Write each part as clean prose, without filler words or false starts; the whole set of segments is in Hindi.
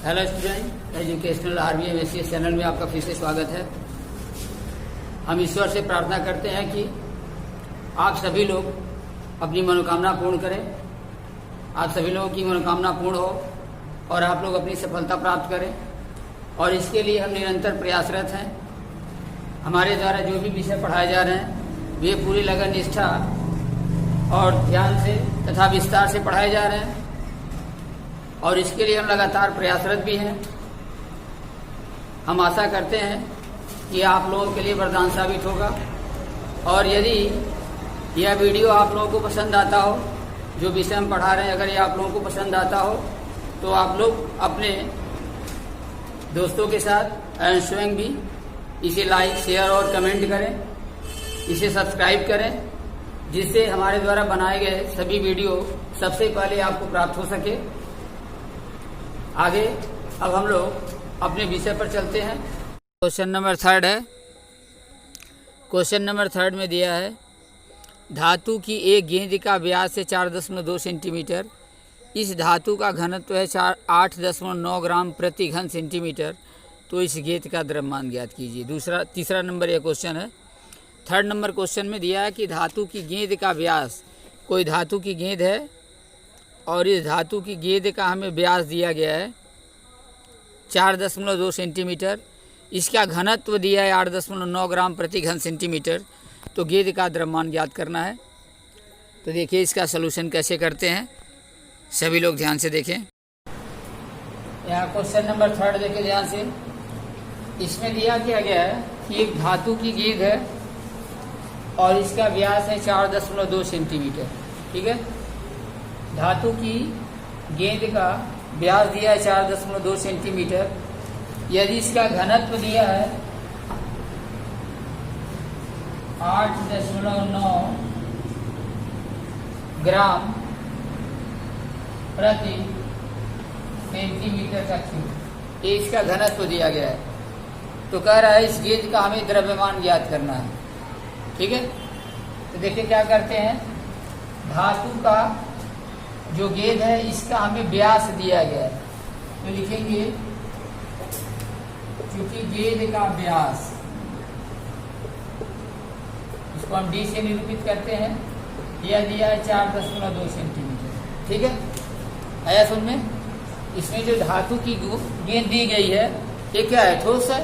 Hello student, educational RBMSCS channel में आपका फिर से स्वागत है। हम ईश्वर से प्रार्थना करते हैं कि आप सभी लोग अपनी मनोकामना पूर्ण करें, आप सभी लोगों की मनोकामना पूर्ण हो और आप लोग अपनी सफलता प्राप्त करें। और इसके लिए हम निरंतर प्रयासरत हैं। हमारे द्वारा जो भी विषय पढ़ाए जा रहे हैं वे पूरी लगन, निष्ठा और ध्यान से तथा विस्तार से पढ़ाए जा रहे हैं और इसके लिए हम लगातार प्रयासरत भी हैं। हम आशा करते हैं कि आप लोगों के लिए वरदान साबित होगा और यदि यह वीडियो आप लोगों को पसंद आता हो, जो विषय हम पढ़ा रहे हैं अगर ये आप लोगों को पसंद आता हो तो आप लोग अपने दोस्तों के साथ एवं स्वयं भी इसे लाइक, शेयर और कमेंट करें, इसे सब्सक्राइब करें, जिससे हमारे द्वारा बनाए गए सभी वीडियो सबसे पहले आपको प्राप्त हो सके। आगे अब हम लोग अपने विषय पर चलते हैं। क्वेश्चन नंबर 3 है। क्वेश्चन नंबर 3 में दिया है धातु की एक गेंद का व्यास है 4.2 सेंटीमीटर। इस धातु का घनत्व है 8.9 ग्राम प्रति घन सेंटीमीटर। तो इस गेंद का द्रव्यमान ज्ञात कीजिए। तीसरा नंबर यह क्वेश्चन है। 3rd नंबर क्वेश्चन में दिया है कि धातु की गेंद का व्यास, कोई धातु की गेंद है और इस धातु की गेंद का हमें व्यास दिया गया है 4.2 सेंटीमीटर। इसका घनत्व दिया है 8.9 ग्राम प्रति घन सेंटीमीटर। तो गेंद का द्रव्यमान ज्ञात करना है। तो देखिए इसका सलूशन कैसे करते हैं, सभी लोग ध्यान से देखें। यहाँ क्वेश्चन नंबर 3 देखें ध्यान से। इसमें दिया क्या गया है कि एक धातु की गेंद है और इसका व्यास है 4.2 सेंटीमीटर। ठीक है, धातु की गेंद का व्यास दिया है 4.2 सेंटीमीटर। यदि इसका घनत्व दिया है 8.9 ग्राम प्रति सेंटीमीटर का क्यूब, ये इसका घनत्व दिया गया है। तो कह रहा है इस गेंद का हमें द्रव्यमान ज्ञात करना है। ठीक है, तो देखिए क्या करते हैं। धातु का जो गेंद है इसका हमें व्यास दिया गया है, तो लिखेंगे क्योंकि गेंद का व्यास, इसको हम d से निरूपित करते हैं, यह दिया है 4.2 सेंटीमीटर। ठीक है, आया समझ में। इसमें जो धातु की गेंद दी गई है ये क्या है, ठोस है।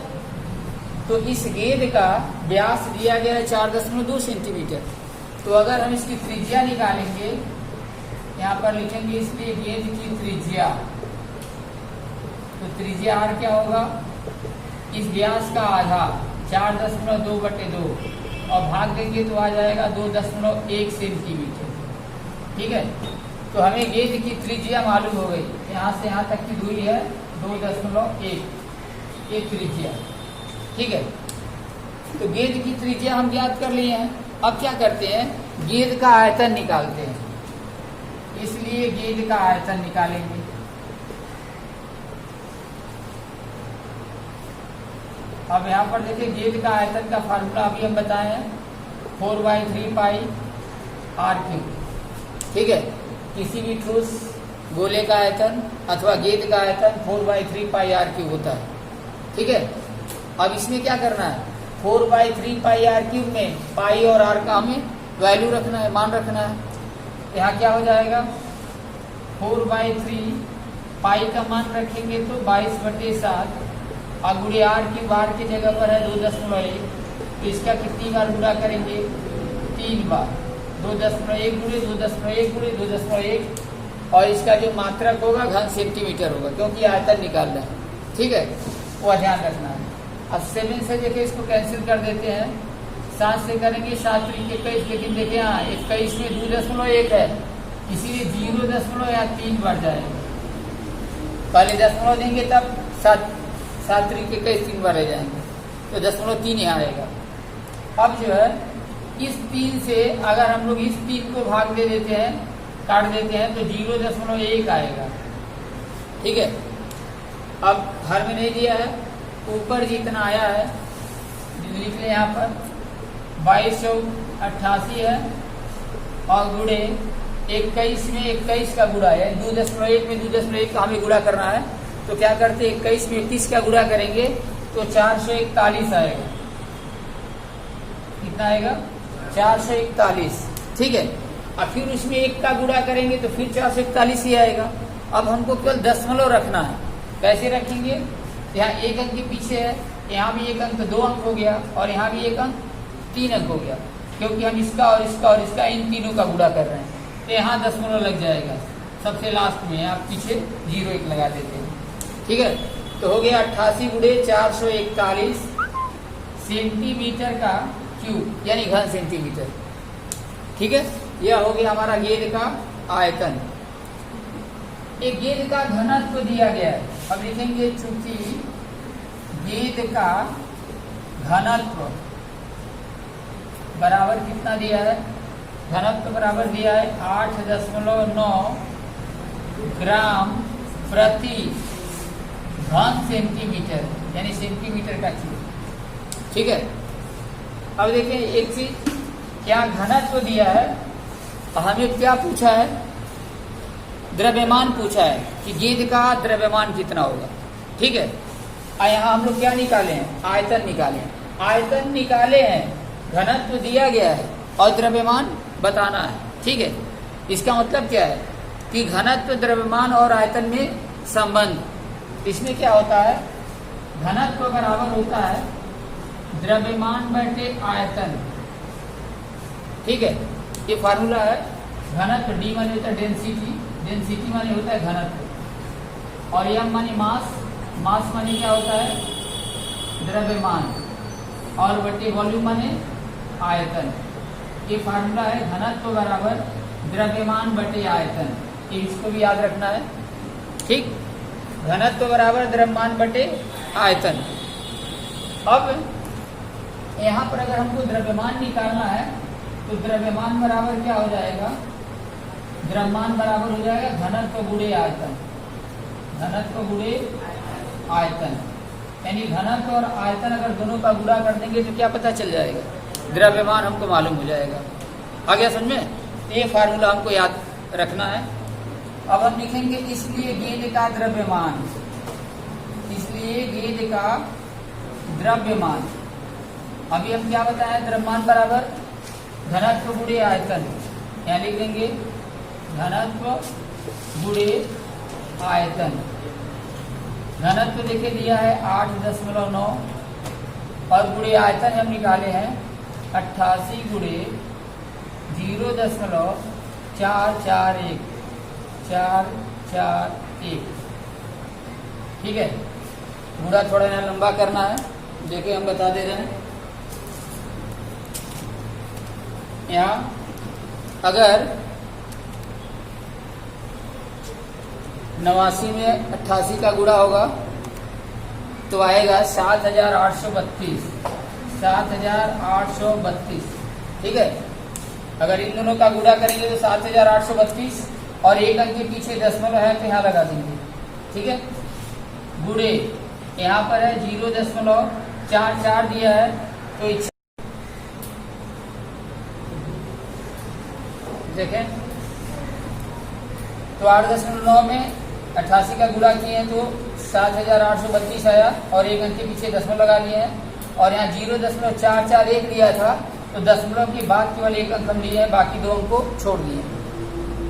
तो इस गेंद का व्यास दिया गया है 4.2 सेंटीमीटर। तो अगर हम इसकी त्रिज्या निकालेंगे, यहाँ पर लिखेंगे इसलिए गेंद की त्रिज्या, तो त्रिज्या r क्या होगा, इस व्यास का आधा 4.2/2 और भाग देंगे तो आ जाएगा 2.1 सेंटीमीटर। ठीक है, तो हमें गेंद की त्रिज्या मालूम हो गई। यहाँ से यहाँ तक की दूरी है 2.1 ये त्रिज्या। ठीक है, तो गेंद की त्रिज्या हम ज्ञात कर लिए हैं। अब क्या करते हैं, गेंद का आयतन निकालते हैं। इसलिए गेंद का आयतन निकालेंगे। अब यहाँ पर देखिए गेंद का आयतन का फार्मूला अभी हम बताए हैं 4/3 पाई r3। ठीक है, किसी भी ठोस गोले का आयतन अथवा गेंद का आयतन 4/3 पाई r3 होता है। ठीक है, अब इसमें क्या करना है, 4/3 पाई r3 में पाई और r का हमें वैल्यू रखना है, मान रखना है। यहाँ क्या हो जाएगा, 4/3 पाई का मान रखेंगे तो 22/7 और गुणे r की जगह पर है 2.1, तो इसका कितनी बार गुणा करेंगे, 3 बार। 2.1 गुणे 2.1 गुणे 2.1 और इसका जो मात्रक होगा घन सेंटीमीटर होगा, क्योंकि आयतन निकालना है। ठीक है, वो ध्यान रखना है। अब 7 से देखिए इसको कैंसिल कर देते हैं, 7 से करेंगे 7 × 21, लेकिन देखिए हाँ 21 में 2.1 है, इसीलिए 0 या 3 बढ़ जाएगा। पहले 0 देंगे तब 7 × 21 3 बार रह जाएंगे, तो 0.3 यहाँ आएगा। अब जो है इस 3 से अगर हम लोग इस 3 को भाग दे देते हैं, काट देते हैं, तो 0.1 आएगा। ठीक है, अब हर में नहीं दिया है, ऊपर जितना आया है लिख ले यहाँ पर 2288 है और गुणे 21 में 21 का गुणा है, 2.1 में 2.1 का हमें गुणा करना है, तो क्या करते, 21 में 31 का गुणा करेंगे तो 441 आएगा। कितना आएगा? 441। ठीक है, और फिर उसमें 1 का गुणा करेंगे तो फिर 441 ही आएगा। अब हमको केवल दशमलव रखना है। कैसे रखेंगे? यहाँ 1 अंक के पीछे है, यहाँ भी 1 अंक तो 2 अंक हो गया, और यहाँ भी 1 अंक 3 अंक हो गया, क्योंकि हम इसका और इसका और इसका इन तीनों का गुणा कर रहे हैं। तो यहाँ दशमलव लग जाएगा सबसे लास्ट में, आप पीछे 0 1 लगा देते हैं। ठीक है, तो हो गया 88 गुणे 441 सेंटीमीटर का क्यूब, यानी घन सेंटीमीटर। ठीक है, यह हो गया हमारा गेंद का आयतन। एक गेंद का घनत्व दिया गया है। अब लिखेंगे चूंकि गेंद का घनत्व बराबर कितना दिया है? घनत्व बराबर दिया है 8.9 ग्राम प्रति घन सेंटीमीटर, यानी सेंटीमीटर का क्यूब। ठीक है, अब देखिए एक चीज, क्या घनत्व दिया है, हमें क्या पूछा है? द्रव्यमान पूछा है कि गेंद का द्रव्यमान कितना होगा। ठीक है, यहाँ हम लोग क्या निकाले हैं? आयतन निकाले हैं। आयतन निकाले हैं, घनत्व दिया गया है और द्रव्यमान बताना है। ठीक है, इसका मतलब क्या है कि घनत्व, द्रव्यमान और आयतन में संबंध। इसमें क्या होता है? घनत्व बराबर होता है द्रव्यमान बटे आयतन। ठीक है, ये फार्मूला है। घनत्व डी माने होता है डेंसिटी, डेंसिटी माने होता है घनत्व, और एम माने मास, मास माने क्या होता है? द्रव्यमान, और बटे वॉल्यूम माने आयतन। ये फार्मूला है घनत्व बराबर द्रव्यमान बटे आयतन। इसको भी याद रखना है। ठीक, घनत्व बराबर द्रव्यमान बटे आयतन। अब यहाँ पर अगर हमको द्रव्यमान निकालना है तो द्रव्यमान बराबर क्या हो जाएगा? द्रव्यमान बराबर हो जाएगा घनत्व गुणे आयतन, घनत्व गुणे आयतन। यानी घनत्व और आयतन अगर दोनों का गुणा कर देंगे तो क्या पता चल जाएगा? द्रव्यमान हमको मालूम हो जाएगा। आ गया समझ में? ये फार्मूला हमको याद रखना है। अब हम लिखेंगे इसलिए गेंद का द्रव्यमान, इसलिए गेंद का द्रव्यमान। अभी हम क्या बताएं? द्रव्यमान बराबर घनत्व गुणे आयतन। यहाँ लिख देंगे घनत्व गुणे आयतन। घनत्व देखिए दिया है 8.9 और गुणे आयतन हम निकाले हैं 88 गुणे 0.441 441। ठीक है, गुणा थोड़ा यहाँ लंबा करना है, देखिए हम बता दे रहे हैं। यहाँ अगर 89 में 88 का गुणा होगा तो आएगा 7,832, 7,832। ठीक है, अगर इन दोनों का गुणा करेंगे तो 7,832, और एक अंक के पीछे दशमलव है तो यहाँ लगा देंगे। ठीक है, गुणे यहाँ पर है 0.44 दिया है तो देखें तो 8.9 में 88 का गुणा किए हैं तो 7,832 आया, और एक अंक के पीछे दशमलव लगा लिए हैं, और यहाँ 0.441 दिया था तो दशमलव के बाद केवल एक अंक हम लिए हैं, बाकी दो अंक को छोड़ दिए।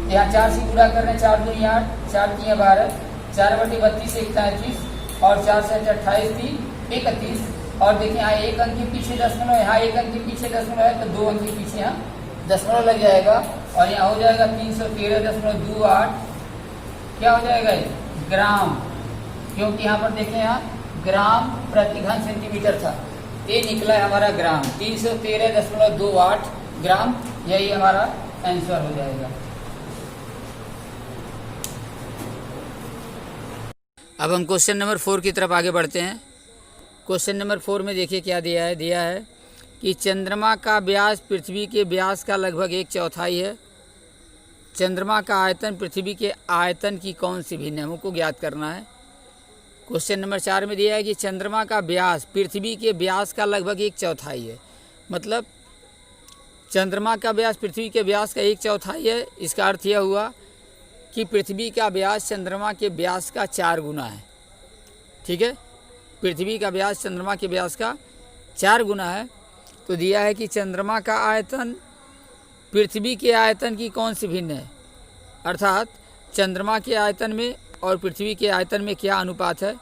यहाँ 4 से गुणा कर रहे हैं, 4 दूनी 8, 4 3 12, 4/32 41, और 4 से 28 थी 31, और देखिए यहाँ एक अंक के पीछे दशमलव, यहाँ एक अंक के पीछे दशमलव है तो 2 अंक के पीछे यहाँ दशमलव लग जाएगा, और यहाँ हो जाएगा 313.28। क्या हो जाएगा? ग्राम, क्योंकि यहाँ पर देखें यहाँ ग्राम प्रति घन सेंटीमीटर था, ये निकला है हमारा ग्राम। 313.28 ग्राम, यही हमारा आंसर हो जाएगा। अब हम क्वेश्चन नंबर 4 की तरफ आगे बढ़ते हैं। क्वेश्चन नंबर 4 में देखिए क्या दिया है। दिया है कि चंद्रमा का व्यास पृथ्वी के व्यास का लगभग 1/4 है। चंद्रमा का आयतन पृथ्वी के आयतन की कौन सी भिन्न है, हमको ज्ञात करना है। क्वेश्चन नंबर 4 में दिया है कि चंद्रमा का व्यास पृथ्वी के व्यास का लगभग 1/4 है। मतलब चंद्रमा का व्यास पृथ्वी के व्यास का 1/4 है। इसका अर्थ यह हुआ कि पृथ्वी का व्यास चंद्रमा के व्यास का 4 गुना है। ठीक है। पृथ्वी का व्यास चंद्रमा के व्यास का 4 गुना है। तो दिया है कि चंद्रमा का आयतन पृथ्वी के आयतन की कौन सी भिन्न है, अर्थात चंद्रमा के आयतन में और पृथ्वी के आयतन में क्या अनुपात है,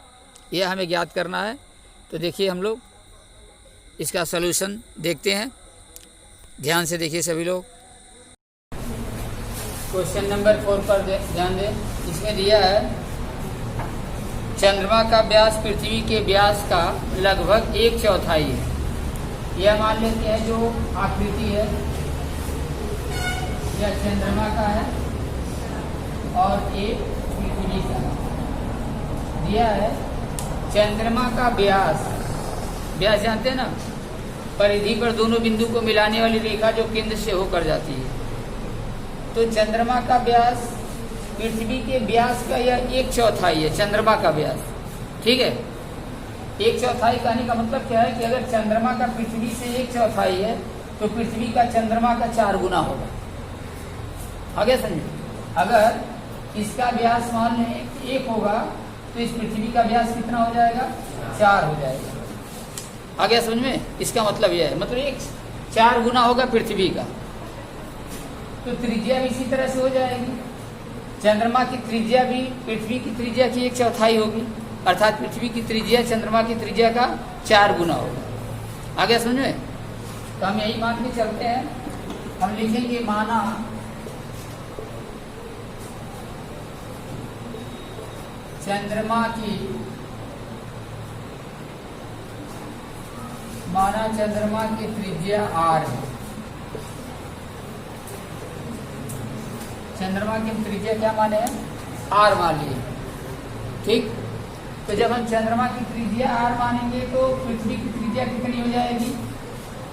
यह हमें ज्ञात करना है। तो देखिए हम लोग इसका सलूशन देखते हैं, ध्यान से देखिए सभी लोग। क्वेश्चन नंबर 4 पर ध्यान दें। इसमें दिया है चंद्रमा का व्यास पृथ्वी के व्यास का लगभग 1/4 है। यह मान लेते हैं जो आकृति है यह चंद्रमा का है और एक पृथ्वी का दिया है। चंद्रमा का व्यास, व्यास जानते हैं ना, परिधि पर दोनों बिंदु को मिलाने वाली रेखा जो केंद्र से होकर जाती है। तो चंद्रमा का व्यास पृथ्वी के व्यास का यह 1/4 है, चंद्रमा का व्यास। ठीक है, 1/4 कहने का मतलब क्या है कि अगर चंद्रमा का पृथ्वी से 1/4 है तो पृथ्वी का चंद्रमा का 4 गुना होगा। आगे समझे, अगर इसका व्यास मान लें 1 होगा तो इस पृथ्वी का व्यास कितना हो जाएगा, 4 हो जाएगा। आगे समझ में, इसका मतलब यह है, मतलब 4 गुना होगा पृथ्वी का। तो त्रिज्या भी इसी तरह से हो जाएगी, चंद्रमा की त्रिज्या भी पृथ्वी की त्रिज्या की 1/4 होगी, अर्थात पृथ्वी की त्रिज्या चंद्रमा की त्रिज्या का 4 गुना होगा। आगे समझ में, तो हम यही मान के चलते हैं। हम लिखेंगे माना चंद्रमा की त्रिज्या r है। चंद्रमा की त्रिज्या क्या माने हैं, r मान लिए। ठीक, तो जब हम चंद्रमा की त्रिज्या r मानेंगे तो पृथ्वी की त्रिज्या कितनी हो जाएगी,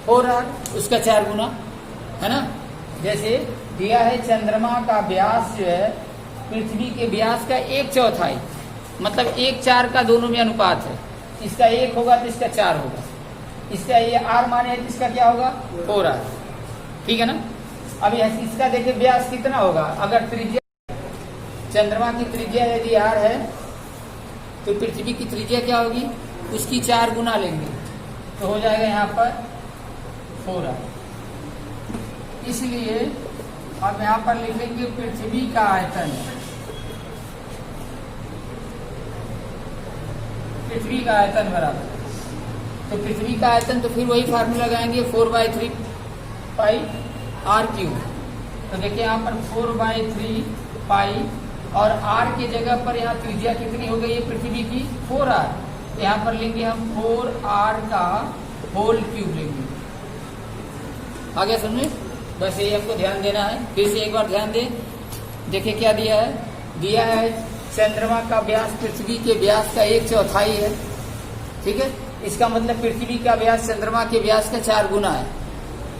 4r, उसका 4 गुना, है ना। जैसे दिया है चंद्रमा का व्यास जो है पृथ्वी के व्यास का 1/4, मतलब 1/4 का दोनों में अनुपात है। इसका 1 होगा तो इसका 4 होगा, इसका ये r माने है तो इसका क्या होगा, 4r। ठीक है ना। अब इसका देखिए व्यास कितना होगा, अगर त्रिज्या चंद्रमा की त्रिज्या यदि r है तो पृथ्वी की त्रिज्या क्या होगी, उसकी 4 गुना लेंगे तो हो जाएगा यहाँ पर 4r। इसलिए अब यहाँ पर लिखेंगे पृथ्वी का आयतन, पृथ्वी का आयतन बराबर, तो पृथ्वी का आयतन तो फिर वही फार्मूला लगाएंगे 4/3 पाई r³। तो देखिए यहाँ पर 4/3 पाई और r के जगह पर यहाँ त्रिज्या कितनी हो गई है पृथ्वी की, 4r। तो यहाँ पर लेंगे हम 4r का होल क्यूब लेंगे। आगे समझे, बस ये हमको ध्यान देना है। फिर से एक बार ध्यान दें, देखिए क्या दिया है, दिया है चंद्रमा का व्यास पृथ्वी के व्यास का 1/4 है। ठीक है, इसका मतलब पृथ्वी का व्यास चंद्रमा के व्यास का 4 गुना है।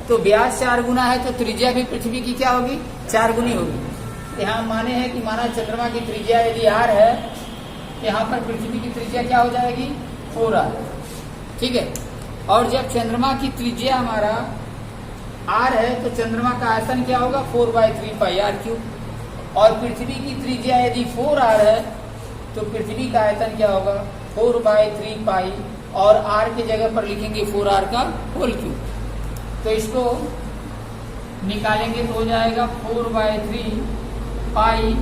तो व्यास 4 गुना है तो त्रिज्या भी पृथ्वी की क्या होगी, 4 गुनी होगी। यहाँ माने हैं कि माना चंद्रमा की त्रिज्या यदि r है, यहाँ पर पृथ्वी की त्रिज्या क्या हो जाएगी, 4r। ठीक है, और जब चंद्रमा की त्रिज्या हमारा r है तो चंद्रमा का आयतन क्या होगा, 4/3 पाई r³। और पृथ्वी की त्रिज्या यदि 4r है तो पृथ्वी का आयतन क्या होगा, 4/3 पाई, और r के जगह पर लिखेंगे 4r का होल क्यूब। तो इसको निकालेंगे तो हो जाएगा 4/3 पाई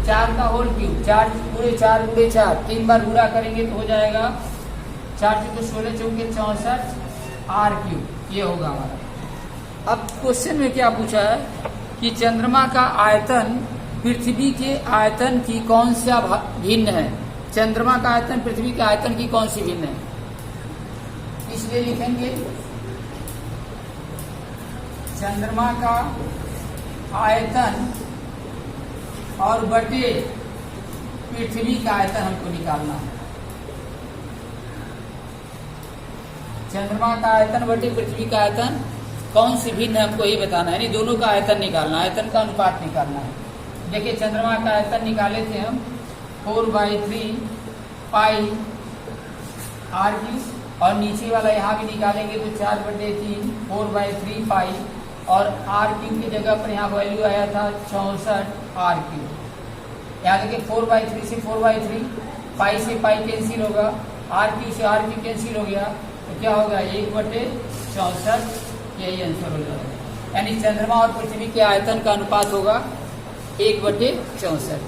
4 का होल क्यूब, 4 पूरे 4 गुणे 4, 3 बार गुणा करेंगे तो हो जाएगा 4 × 16 = 64 r³। ये होगा हमारा। अब क्वेश्चन में क्या पूछा है कि चंद्रमा का आयतन पृथ्वी के आयतन की कौन सा भिन्न है, चंद्रमा का आयतन पृथ्वी के आयतन की कौन सी भिन्न है। इसलिए लिखेंगे चंद्रमा का आयतन और बटे पृथ्वी का आयतन हमको निकालना है। चंद्रमा का आयतन बटे पृथ्वी का आयतन कौन सी भिन्न है हमको ही बताना है, यानी दोनों का आयतन निकालना है, आयतन का अनुपात निकालना है। देखिए चंद्रमा का आयतन निकाले थे हम 4/3 पाई r³, और नीचे वाला यहाँ भी निकालेंगे तो 4/3 4/3 पाई, और r³ की जगह पर यहाँ वैल्यू आया था 64 r³। यहाँ देखिए 4/3 से 4/3 पाई से पाई कैंसिल होगा, आर क्यू से आर क्यू कैंसिल हो गया, तो क्या होगा 1/64, यही आंसर हो जाएगा। यानी चंद्रमा और पृथ्वी के आयतन का अनुपात होगा 1/64।